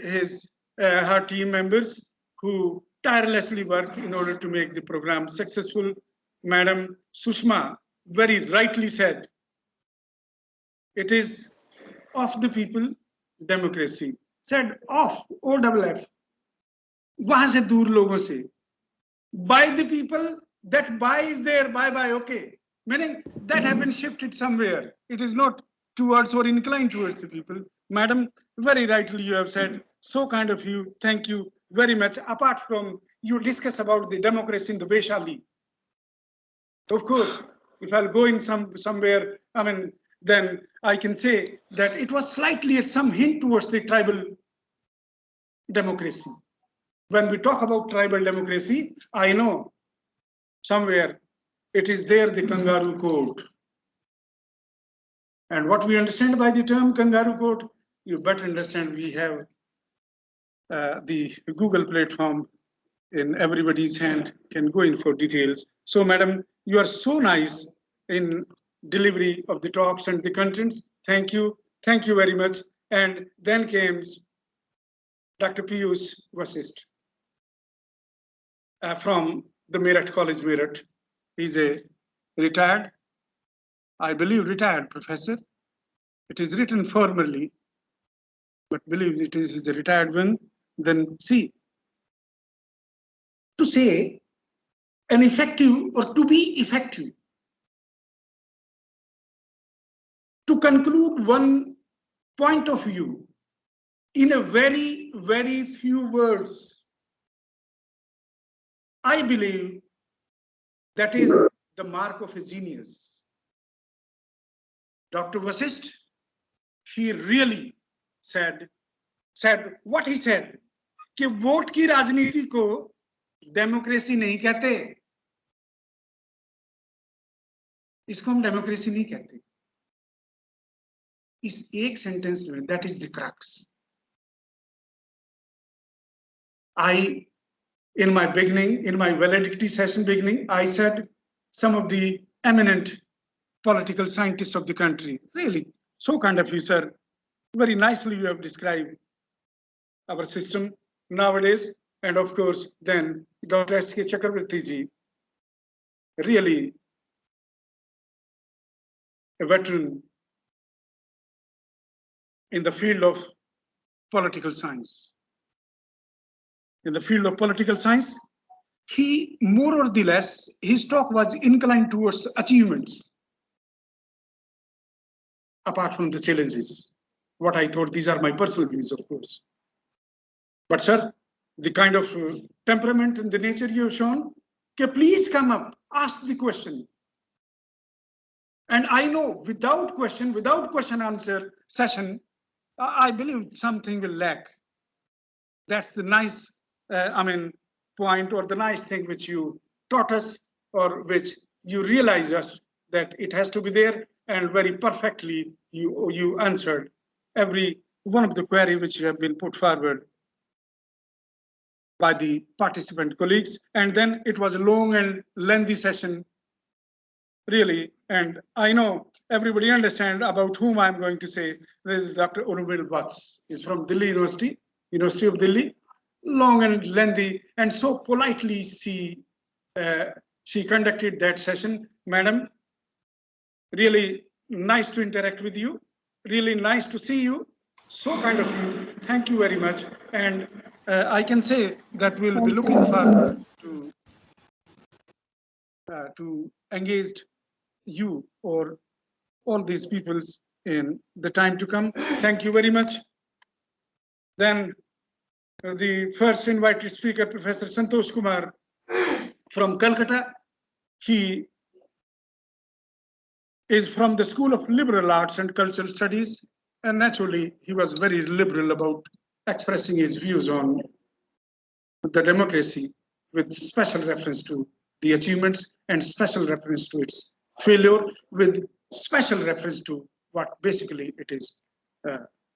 her team members who tirelessly work in order to make the program successful. Madam Sushma very rightly said, it is of the people democracy. Said of OFF, वहां से दूर लोगों से. By the people, that by is there, bye, okay. Meaning that has been shifted somewhere. It is not towards or inclined towards the people. Madam, very rightly you have said, so kind of you, thank you very much. Apart from you discuss about the democracy in the Vaishali. Of course, if I'll go in somewhere, then I can say that it was slightly at some hint towards the tribal democracy. When we talk about tribal democracy, I know somewhere it is there, the kangaroo court. And what we understand by the term kangaroo court, you better understand we have the Google platform in everybody's hand, can go in for details. So madam, you are so nice in delivery of the talks and the contents. Thank you very much. And then came Dr. Piyush Vasist from the Meerut College, Meerut. He's a retired, I believe, retired professor. It is written formerly, but believe it is the retired one. Then see, to say an effective or to be effective, to conclude one point of view in a very, very few words, I believe that is the mark of a genius. Dr. Vasist, he really said what he said, कि vote की राजनीति को democracy नहीं कहते, इसको हम democracy नहीं कहते. इस एक सेंटेंस में, that is the crux. In my beginning, in my valedictory session beginning, I said some of the eminent political scientists of the country. Really, so kind of you, sir. Very nicely you have described our system nowadays. And of course, then Dr. S.K. Chakravarti ji, really a veteran in the field of political science. In the field of political science, he more or less, his talk was inclined towards achievements, apart from the challenges. What I thought, these are my personal views, of course. But sir, the kind of temperament and the nature you have shown, okay, please come up, ask the question. And I know without question answer session, I believe something will lack. That's the nice, point or the nice thing which you taught us, or which you realized us that it has to be there, and very perfectly you answered every one of the query which you have been put forward by the participant colleagues. And then it was a long and lengthy session, really. And I know everybody understand about whom I'm going to say. This is Dr. Urmil Bats. He's from Delhi University of Delhi. long and lengthy, and so politely she conducted that session. Madam, really nice to interact with you. Really nice to see you. So kind of you. Thank you very much. And I can say that we'll be looking forward to engage you or all these peoples in the time to come. Thank you very much. Then the first invited speaker, Professor Santosh Kumar from Calcutta. He is from the School of Liberal Arts and Cultural Studies, and naturally he was very liberal about expressing his views on the democracy, with special reference to the achievements and special reference to its failure, with special reference to what basically it is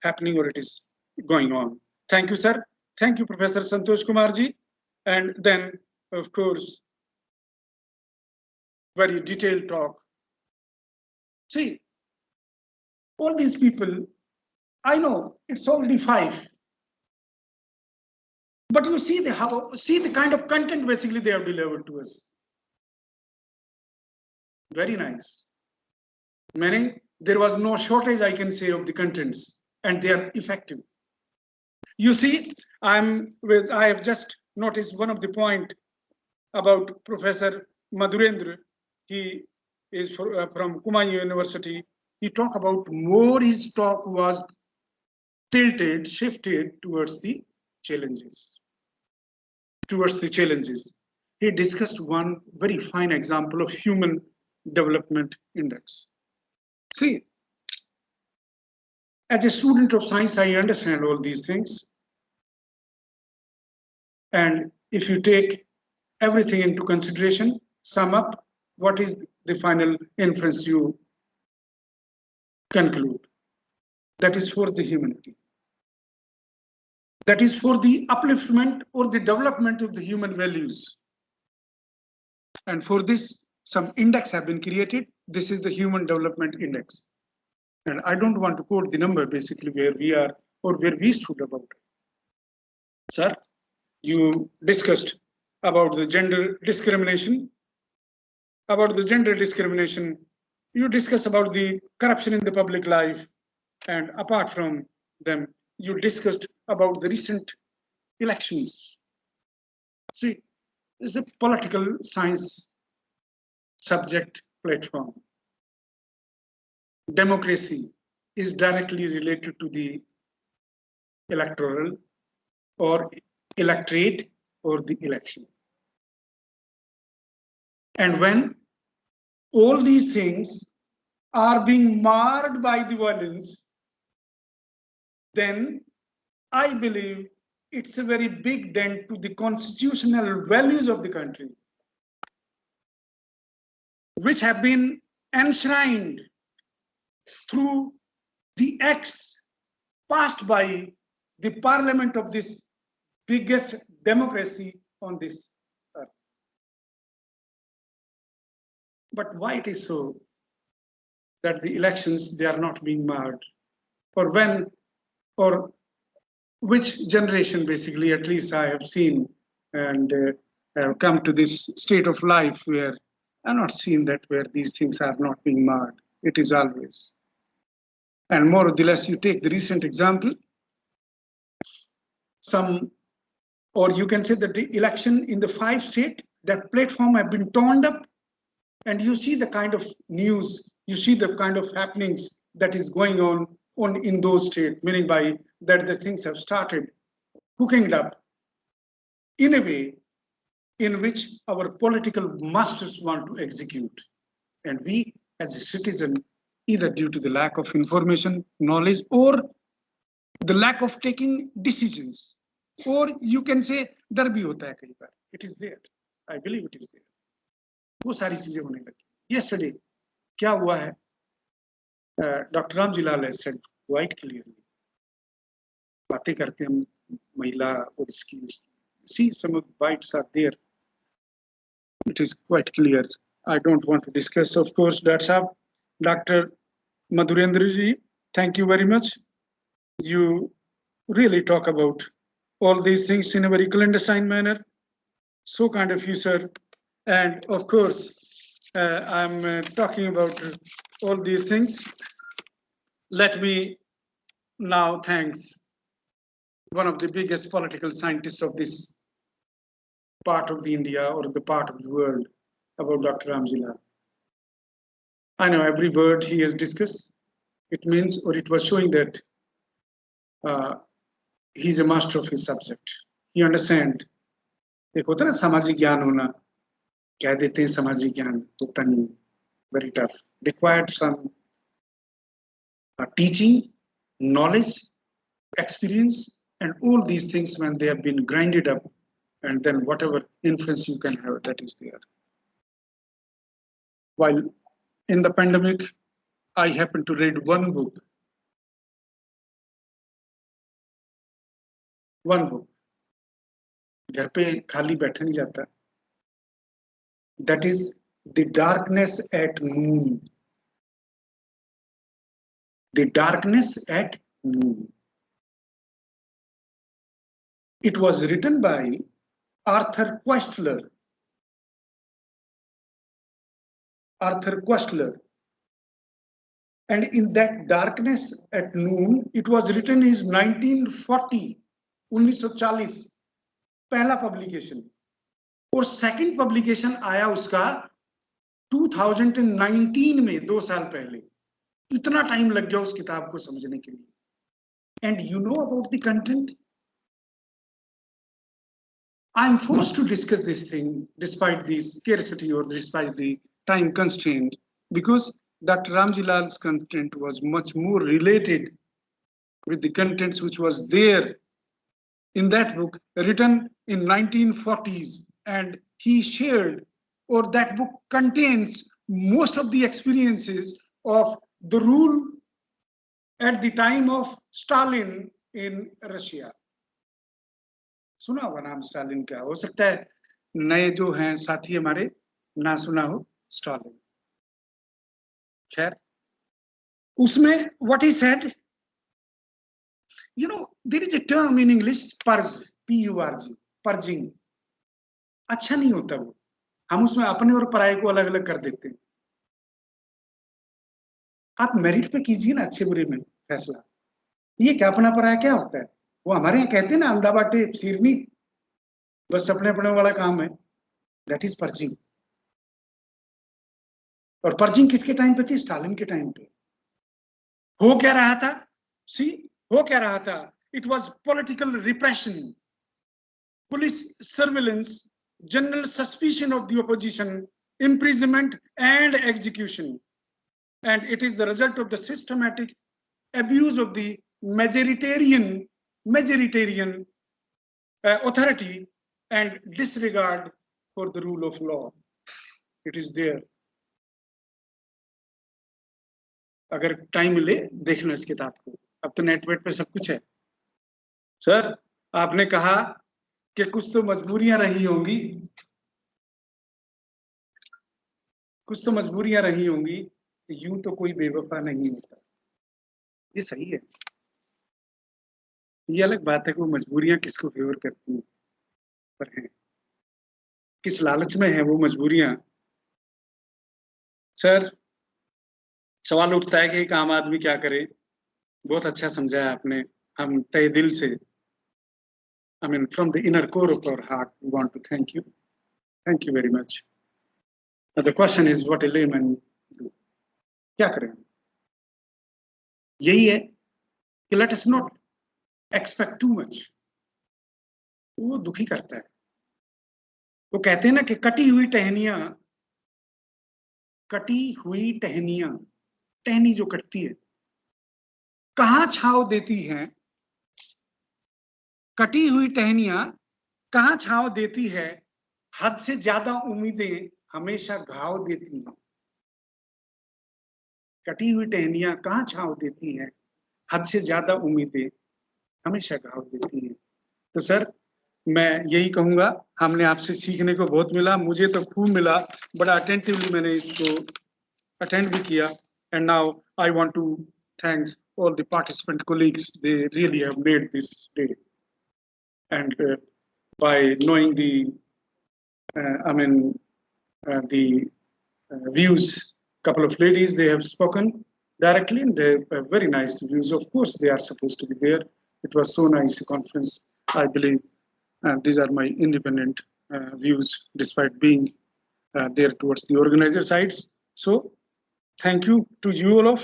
happening or it is going on. Thank you, sir. Thank you, Professor Santosh Kumarji. And then, of course, very detailed talk. See, all these people, I know it's only 5. But you see the kind of content basically they have delivered to us. Very nice. Meaning there was no shortage, I can say, of the contents, and they are effective. You see, I have just noticed one of the point about Professor Madhurendra. He is from Kumaon University. He talked about more his talk was shifted towards the challenges. He discussed one very fine example of Human Development Index. See, as a student of science, I understand all these things. And if you take everything into consideration, sum up, what is the final inference you conclude? That is for the humanity. That is for the upliftment or the development of the human values. And for this, some index have been created. This is the Human Development Index. And I don't want to quote the number basically where we are or where we stood about it. Sir, you discussed about the gender discrimination. You discussed about the corruption in the public life. And apart from them, you discussed about the recent elections. See, it's a political science subject platform. Democracy is directly related to the electoral or electorate or the election. And when all these things are being marred by the violence, then I believe it's a very big dent to the constitutional values of the country, which have been enshrined through the acts passed by the parliament of this biggest democracy on this earth. But why it is so that the elections, they are not being marred? Or when, or which generation basically, at least I have seen and have come to this state of life where I've not seen that where these things are not being marred. It is always. And more or less, you take the recent example, or you can say that the election in the 5 states, that platform have been turned up, and you see the kind of news, you see the kind of happenings that is going on in those states, meaning by that the things have started cooking up in a way in which our political masters want to execute. And we as a citizen, either due to the lack of information, knowledge, or the lack of taking decisions, or you can say डर भी होता है कई बार. It is there. I believe it is there. वो सारी चीजें होने लगी. Yesterday क्या हुआ है? Dr. Ramji Lal has said quite clearly. बातें करते हैं महिला और इसकी. See, some of the bites are there. It is quite clear. I don't want to discuss, of course, Dr. Madhurendra ji, thank you very much. You really talk about all these things in a very clandestine manner. So kind of you, sir. And of course, I'm talking about all these things. Let me now thanks one of the biggest political scientists of this part of the India or the part of the world, about Dr. Ramji Lal. I know every word he has discussed, it means, or it was showing that he's a master of his subject. He understands. एक होता है ना सामाजिक ज्ञान होना, कह देते हैं सामाजिक ज्ञान होता नहीं, very tough. Required some teaching, knowledge, experience, and all these things when they have been grinded up, and then whatever influence you can have, that is there. While in the pandemic, I happened to read one book. घर पे खाली बैठा नहीं जाता. That is The Darkness at Noon. The Darkness at Noon. It was written by Arthur Koestler. And in that Darkness at Noon, it was written in 1940, 1940, पहला publication, और second publication आया उसका 2019 में, 2 साल पहले. इतना टाइम लग गया उस किताब को समझने के लिए. And you know about the content. I am forced to discuss this thing despite the scarcity or despite the time constraint, because Dr. Ramji Lal's content was much more related with the contents which was there in that book written in 1940s, and he shared, or that book contains most of the experiences of the rule at the time of Stalin in Russia. सुना होगा नाम Stalin का, हो सकता है नए जो हैं साथी हमारे ना सुना हो स्टालिन. खैर, उसमें what he said, you know, there is a term in English, purge, P-U-R-G, purging. अच्छा नहीं होता वो, हम उसमें अपने और पराये को अलग अलग कर देते हैं. आप मेरिट पे कीजिए ना अच्छे बुरे में फैसला. ये क्या अपना पराया क्या होता है? वो हमारे यहाँ कहते हैं ना, अंधा बाटे सिरनी, बस अपने अपने वाला काम है. That is purging. और पर्जिंग किसके टाइम पे थी? स्टालिन के टाइम पे. हो क्या रहा था? सी, हो क्या रहा था? It was political repression, police surveillance, general suspicion of the opposition, imprisonment and execution, and it is the result of the systematic abuse of the majoritarian authority and disregard for the rule of law. It is there. अगर time मिले देखना इस किताब को. अब तो network पे सब कुछ है. सर, आपने कहा कि कुछ तो मजबूरियां रही होंगी, यूं तो कोई बेवफा नहीं होता. ये सही है. ये अलग बात है कि वो मजबूरियां किसको फेवर करती हैं, पर हैं किस लालच में है वो मजबूरियां. सर, सवाल उठता है कि एक आम आदमी क्या करे. बहुत अच्छा समझाया आपने. हम तहे दिल से, I mean from the inner core of our heart, we want to thank you. Thank you very much. Now the question is what a layman do. क्या करें? यही है कि let us not expect too much. वो दुखी करता है. वो कहते हैं ना कि कटी हुई टहनियां, टहनी जो कटती है कहाँ छांव देती है. कटी हुई टहनियां कहाँ छांव देती है, हद से ज्यादा उम्मीदें हमेशा घाव देती हैं. कटी हुई टहनियां कहाँ छांव देती हैं, हद से ज्यादा उम्मीदें हमेशा घाव देती हैं. तो सर, मैं यही कहूंगा, हमने आपसे सीखने को बहुत मिला. मुझे तो खूब मिला. बड़ा अटेंटिवली मैंने इसको अटेंड भी किया. And now I want to thanks all the participant colleagues. They really have made this day and by knowing the, the views, couple of ladies, they have spoken directly, and they have very nice views. Of course, they are supposed to be there. It was so nice conference, I believe. These are my independent views, despite being there towards the organizer sides. So, thank you to you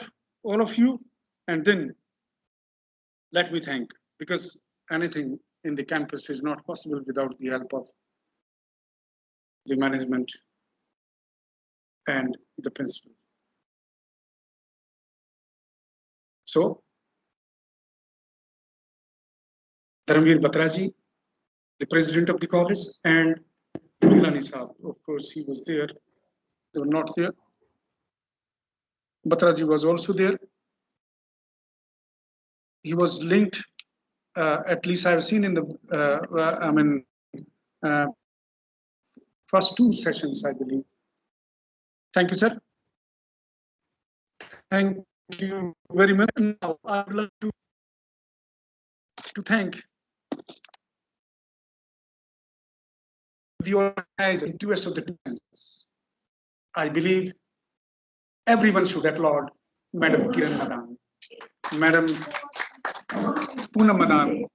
all of you, and then let me thank, because anything in the campus is not possible without the help of the management and the principal. So, Dharamveer Batraji, the president of the college, and Milani Saab, of course, he was there. They were not there. Batraji was also there. He was linked, at least I've seen in the, first two sessions, I believe. Thank you, sir. Thank you very much. Now, I would like to thank the organizer, activists of the defense. I believe everyone should applaud Madam Kiran Madan, Madam Poonam Madan,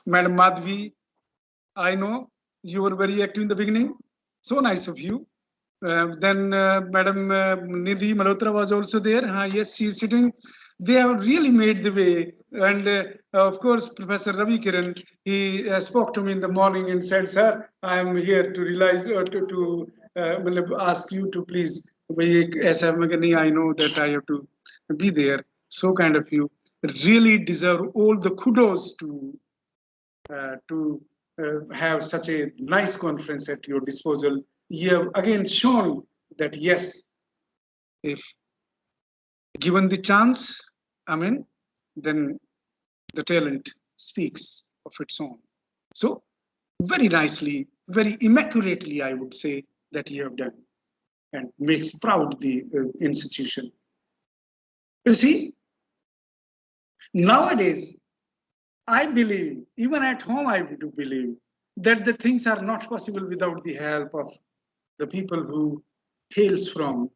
Madam Madhvi. I know you were very active in the beginning. So nice of you. Then Madam Nidhi Malhotra was also there. Yes, she is sitting. They have really made the way. And of course, Professor Ravi Kiran, he spoke to me in the morning and said, sir, I am here to realize, to ask you to please, I know that I have to be there. So kind of you really deserve all the kudos to have such a nice conference at your disposal. You have again shown that yes, if given the chance, then the talent speaks of its own. So very nicely, very immaculately, I would say, that you have done, and makes proud the institution. You see, nowadays, I believe, even at home, I do believe that the things are not possible without the help of the people who hails from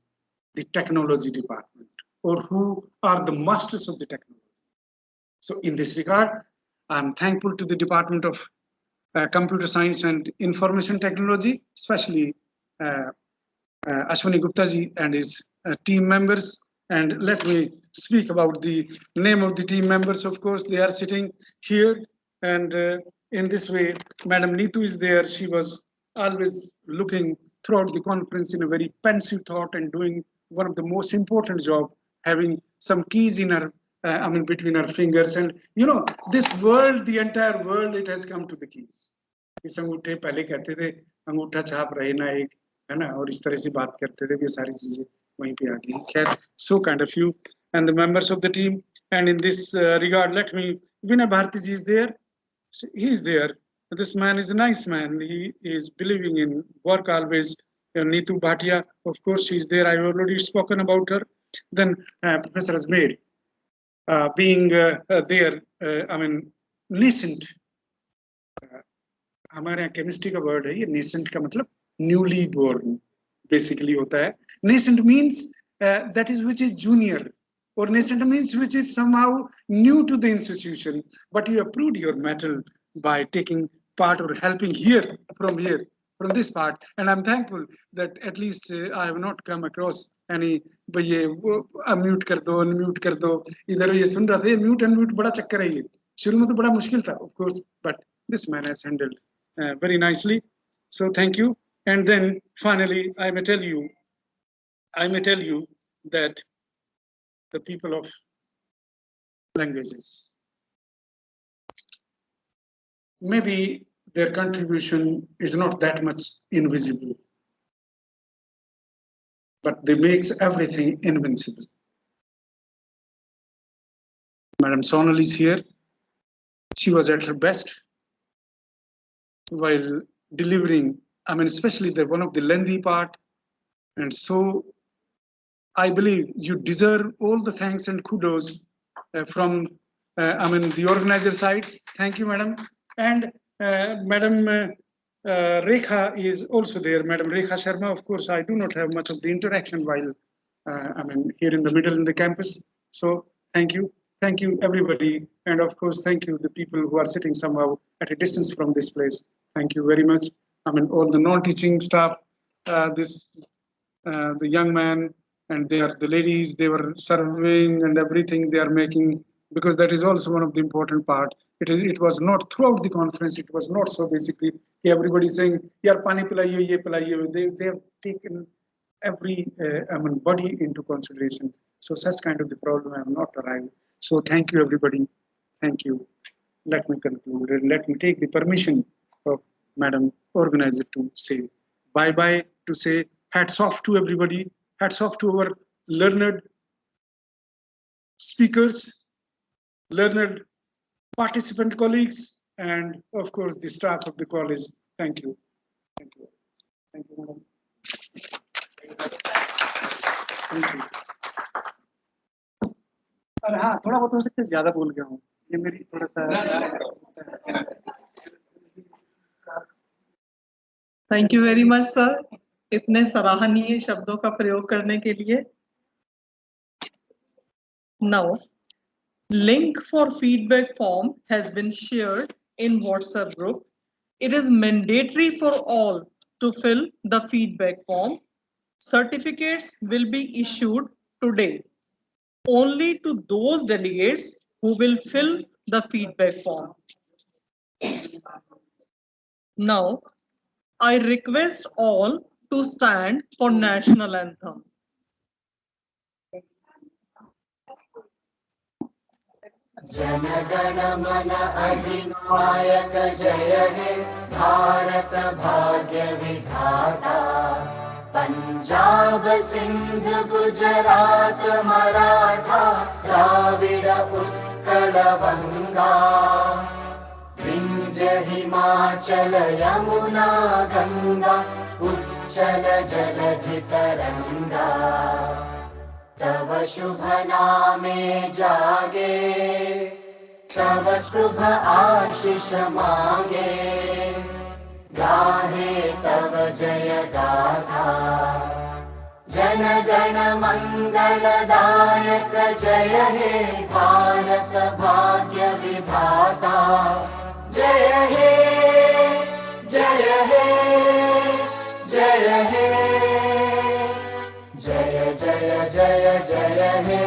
the technology department, or who are the masters of the technology. So in this regard, I'm thankful to the Department of Computer Science and Information Technology, especially Ashwani Gupta ji and his team members. And let me speak about the name of the team members. Of course, they are sitting here. And in this way, Madam Neetu is there. She was always looking throughout the conference in a very pensive thought and doing one of the most important job, having some keys in her, between her fingers. And you know, this world, the entire world, it has come to the keys. इस अंगूठे पहले कहते थे अंगूठा छाप रहे ना एक, है ना, और इस तरह से बात करते थे, ये सारी चीजें वहीं पे आ गई. खैर, so kind of you and the members of the team. And in this regard, let me, Vinay Bharti ji is there. He is there. This man is a nice man. He is believing in work always. Neetu Bhatia, of course, she is there. I've already spoken about her. Then Professor Azmer, being there, nascent. हमारे यहाँ chemistry का word है ये, nascent का मतलब newly born basically होता है. Nascent means that is which is junior, or nascent means which is somehow new to the institution, but you have proved your mettle by taking part or helping here from this part. And I'm thankful that at least I have not come across any ये unmute कर दो unmute कर दो, इधर ये सुन रहा था, mute unmute बड़ा चक्कर है ये, शुरू में तो बड़ा मुश्किल था, of course, but this man has handled very nicely. So thank you. And then finally, I may tell you that the people of languages, maybe their contribution is not that much invisible, but they makes everything invincible. Madam Sonal is here. She was at her best while delivering, especially the one of the lengthy part. And so I believe you deserve all the thanks and kudos from the organizer sides. Thank you, madam. And Madam Rekha is also there. Madam Rekha Sharma, of course, I do not have much of the interaction while here in the middle in the campus. So thank you everybody, and of course thank you the people who are sitting somehow at a distance from this place. Thank you very much. All the non-teaching staff, the young man and the ladies, they were serving and everything they are making, because that is also one of the important part. It was not throughout the conference, it was not so basically everybody saying, yaar pani pilaiye, ye pilaiye. They have taken every body into consideration. So such kind of the problem I have not arrived. So thank you everybody. Thank you. Let me conclude and let me take the permission of Madam Organizer to say bye-bye, to say hats off to everybody, hats off to our learned speakers, learned participant colleagues, and of course the staff of the college. Thank you. Thank you. Thank you, madam. Thank you. अरे हाँ, थोड़ा बहुत हो सकता है ज्यादा बोल गया हूँ, ये मेरी थोड़ा सा. Thank you very much sir, इतने सराहनीय शब्दों का प्रयोग करने के लिए. Now, link for feedback form has been shared in WhatsApp group. It is mandatory for all to fill the feedback form. Certificates will be issued today only to those delegates who will fill the feedback form. Now, I request all to stand for national anthem. Jana Gana मन अधिनायक जय हे भारत भाग्य विधाता. पंजाब सिंध गुजरात मराठा द्राविड़ उत्कल बंगा. विंध्य हिमाचल यमुना गंगा उच्चल जलधि तरंगा. तव शुभ नामे जागे, तव शुभ आशीष मांगे. गाहे तव जय गाथा, जन गण मंगलदायक जय हे भारत भाग्य विधाता. जय हे जय हे जय हे जय जय जय जय हे.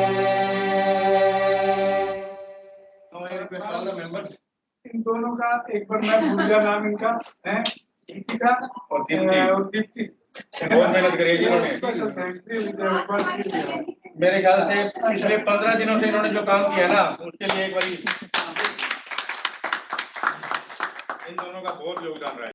इन दोनों का एक बार मैं भूल गया नाम इनका है, गीतिका और दीप्ति. बहुत मेहनत करी है इन्होंने. मेरे ख्याल से पिछले 15 दिनों से इन्होंने जो काम किया ना, उसके लिए एक बार इन दोनों का बहुत योगदान रहा है.